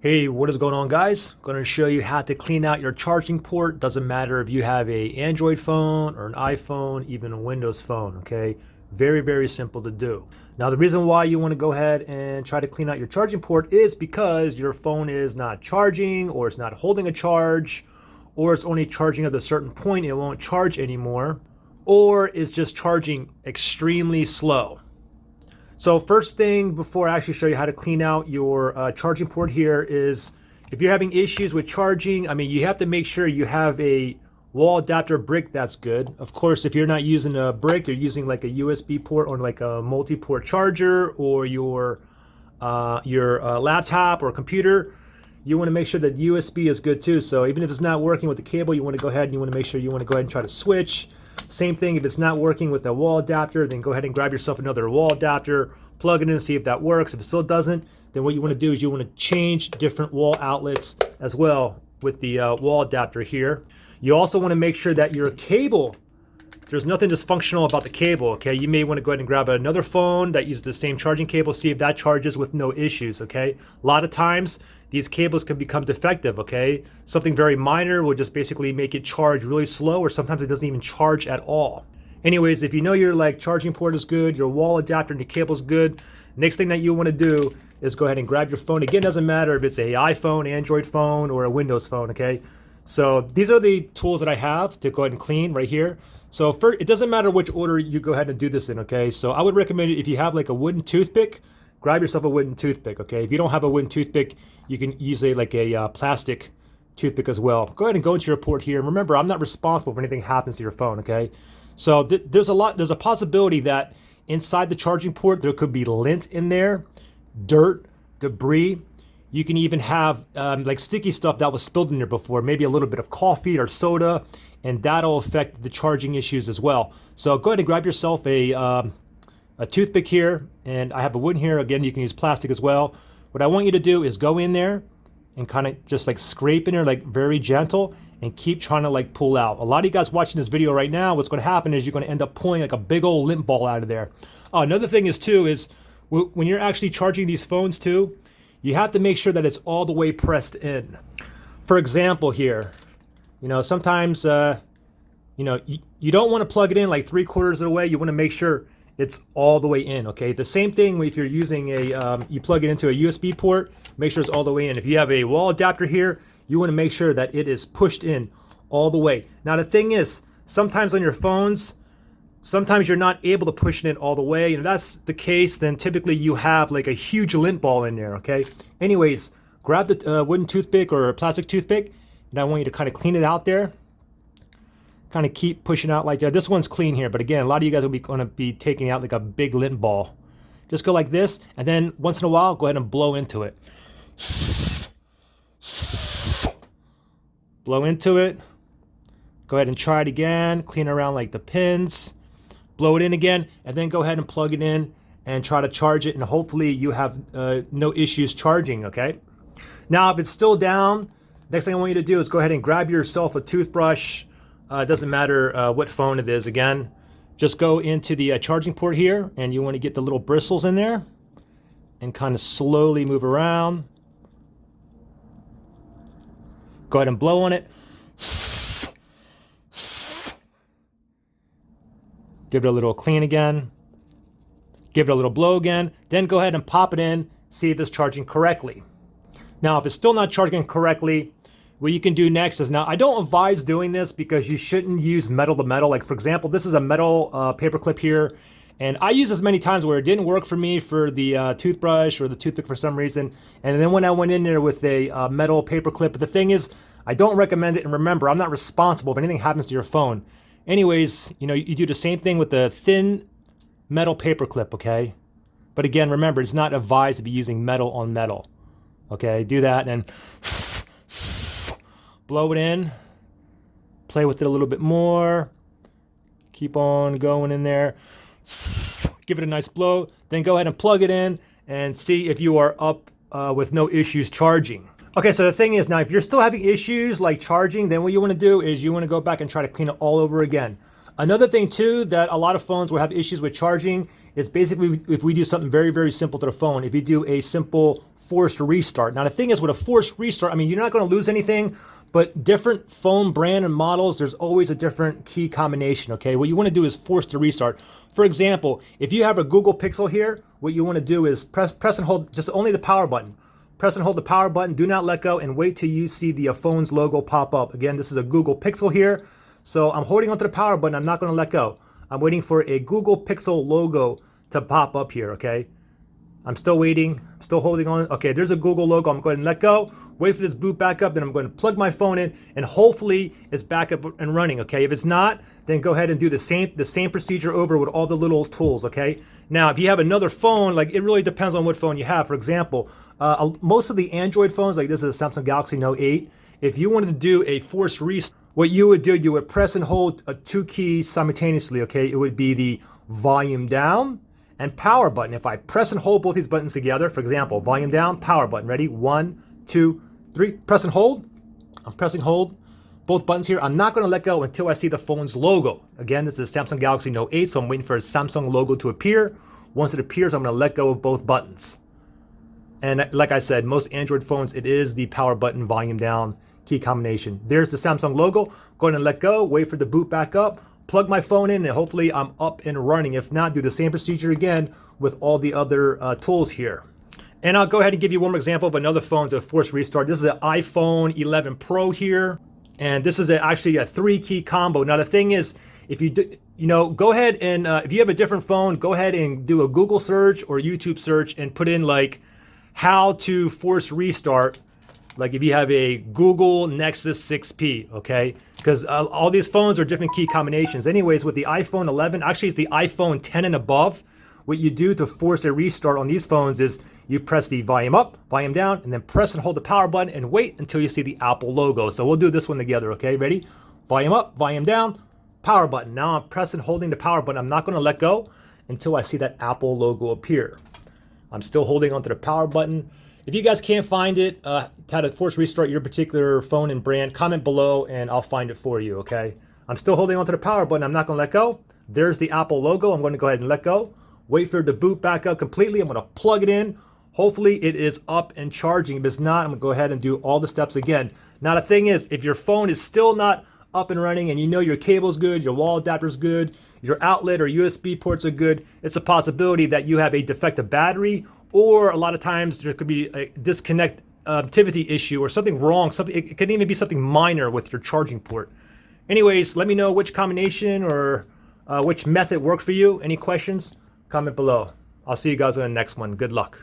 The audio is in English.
Hey, what is going on, guys? Going to show you how to clean out your charging port. Doesn't matter if you have a Android phone or an iPhone, even a Windows phone, okay? Very, very simple to do. Now, the reason why you want to go ahead and try to clean out your charging port is because your phone is not charging, or it's not holding a charge, or it's only charging at a certain point and it won't charge anymore, or it's just charging extremely slow. So first thing before I actually show you how to clean out your charging port here is, if you're having issues with charging, you have to make sure you have a wall adapter brick that's good. Of course, if you're not using a brick, you're using like a USB port or like a multi-port charger, or your laptop or computer, you want to make sure that USB is good too. So even if it's not working with the cable, you want to go ahead and you want to make sure you want to go ahead and try to switch. Same thing, if it's not working with a wall adapter, then go ahead and grab yourself another wall adapter, plug it in and see if that works. If it still doesn't, then what you want to do is you want to change different wall outlets as well with the wall adapter here. You also want to make sure that your cable, there's nothing dysfunctional about the cable, okay? You may want to go ahead and grab another phone that uses the same charging cable, see if that charges with no issues, okay? A lot of times, these cables can become defective, okay? Something very minor will just basically make it charge really slow, or sometimes it doesn't even charge at all. Anyways, if you know your charging port is good, your wall adapter and your cable is good, next thing that you want to do is go ahead and grab your phone. Again, it doesn't matter if it's an iPhone, Android phone, or a Windows phone, okay? So these are the tools that I have to go ahead and clean right here. So first, it doesn't matter which order you go ahead and do this in, okay? So I would recommend it if you have like a wooden toothpick, grab yourself a wooden toothpick, okay? If you don't have a wooden toothpick, you can use a plastic toothpick as well. Go ahead and go into your port here. And remember, I'm not responsible if anything happens to your phone, okay? So there's a possibility that inside the charging port, there could be lint in there, dirt, debris. You can even have like sticky stuff that was spilled in there before, maybe a little bit of coffee or soda, and that'll affect the charging issues as well. So go ahead and grab yourself a toothpick here, and I have a wooden here. Again, you can use plastic as well. What I want you to do is go in there and kind of just like scrape in there, like very gentle, and keep trying to like pull out. A lot of you guys watching this video right now, what's going to happen is you're going to end up pulling like a big old lint ball out of there. Another thing is too, is when you're actually charging these phones too, you have to make sure that it's all the way pressed in. For example here, sometimes, you don't want to plug it in like 3/4 of the way. You want to make sure it's all the way in, okay? The same thing if you're using you plug it into a USB port, make sure it's all the way in. If you have a wall adapter here, you want to make sure that it is pushed in all the way. Now the thing is, sometimes on your phones, sometimes you're not able to push it in all the way. And if that's the case, then typically you have like a huge lint ball in there, okay? Anyways, grab the wooden toothpick or a plastic toothpick, and I want you to kind of clean it out there. Kind of keep pushing out like that. This one's clean here, but again, a lot of you guys will be going to be taking out like a big lint ball. Just go like this, and then once in a while, go ahead and blow into it. Blow into it. Go ahead and try it again. Clean around like the pins. Blow it in again, and then go ahead and plug it in and try to charge it, and hopefully you have no issues charging, okay? Now, if it's still down, next thing I want you to do is go ahead and grab yourself a toothbrush. It doesn't matter what phone it is. Again, just go into the charging port here, and you want to get the little bristles in there and kind of slowly move around. Go ahead and blow on it. Give it a little clean again. Give it a little blow again. Then go ahead and pop it in, see if it's charging correctly. Now, if it's still not charging correctly, what you can do next is, now I don't advise doing this because you shouldn't use metal to metal. Like for example, this is a metal paper clip here, and I used this many times where it didn't work for me for the toothbrush or the toothpick for some reason. And then when I went in there with a metal paper clip, but the thing is, I don't recommend it. And remember, I'm not responsible if anything happens to your phone. Anyways, you do the same thing with the thin metal paper clip, okay? But again, remember, it's not advised to be using metal on metal. Okay, do that and blow it in, play with it a little bit more, keep on going in there, give it a nice blow, then go ahead and plug it in and see if you are up with no issues charging. Okay, so the thing is, now if you're still having issues like charging, then what you want to do is you want to go back and try to clean it all over again. Another thing too that a lot of phones will have issues with charging is basically if we do something very, very simple to the phone. If you do a simple forced restart. Now the thing is, with a forced restart, I mean, you're not going to lose anything, but different phone brand and models, there's always a different key combination, okay? What you want to do is force the restart. For example, if you have a Google Pixel here, what you want to do is press and hold just only the power button. Press and hold the power button, do not let go, and wait till you see the phone's logo pop up. Again, this is a Google Pixel here, so I'm holding onto the power button, I'm not going to let go. I'm waiting for a Google Pixel logo to pop up here, okay? I'm still waiting, still holding on. Okay, there's a Google logo. I'm going to let go, wait for this boot back up, then I'm going to plug my phone in, and hopefully it's back up and running, okay? If it's not, then go ahead and do the same procedure over with all the little tools, okay? Now, if you have another phone, like, it really depends on what phone you have. For example, most of the Android phones, like this is a Samsung Galaxy Note 8, if you wanted to do a forced restart, what you would do, you would press and hold two keys simultaneously, okay? It would be the volume down and power button. If I press and hold both these buttons together, for example, volume down, power button, ready? 1, 2, 3, press and hold. I'm pressing hold, both buttons here. I'm not gonna let go until I see the phone's logo. Again, this is a Samsung Galaxy Note 8, so I'm waiting for a Samsung logo to appear. Once it appears, I'm gonna let go of both buttons. And like I said, most Android phones, it is the power button, volume down, key combination. There's the Samsung logo. Go ahead and let go, wait for the boot back up, plug my phone in, and hopefully I'm up and running. If not, do the same procedure again with all the other tools here. And I'll go ahead and give you one more example of another phone to force restart. This is an iPhone 11 Pro here. And this is actually a 3-key combo. Now the thing is, if you do, go ahead and if you have a different phone, go ahead and do a Google search or YouTube search and put in like how to force restart. Like if you have a Google Nexus 6P, okay? Because all these phones are different key combinations. Anyways, with the iPhone 11, actually it's the iPhone 10 and above, what you do to force a restart on these phones is you press the volume up, volume down, and then press and hold the power button and wait until you see the Apple logo. So we'll do this one together, okay? Ready? Volume up, volume down, power button. Now I'm pressing and holding the power button. I'm not gonna let go until I see that Apple logo appear. I'm still holding onto the power button. If you guys can't find it, how to force restart your particular phone and brand, comment below and I'll find it for you, okay? I'm still holding onto the power button. I'm not gonna let go. There's the Apple logo. I'm gonna go ahead and let go. Wait for it to boot back up completely. I'm gonna plug it in. Hopefully it is up and charging. If it's not, I'm gonna go ahead and do all the steps again. Now the thing is, if your phone is still not up and running and you know your cable's good, your wall adapter's good, your outlet or USB ports are good, it's a possibility that you have a defective battery, or a lot of times there could be a disconnectivity issue or something wrong. It could even be something minor with your charging port. Anyways, let me know which combination or which method worked for you. Any questions? Comment below. I'll see you guys on the next one. Good luck.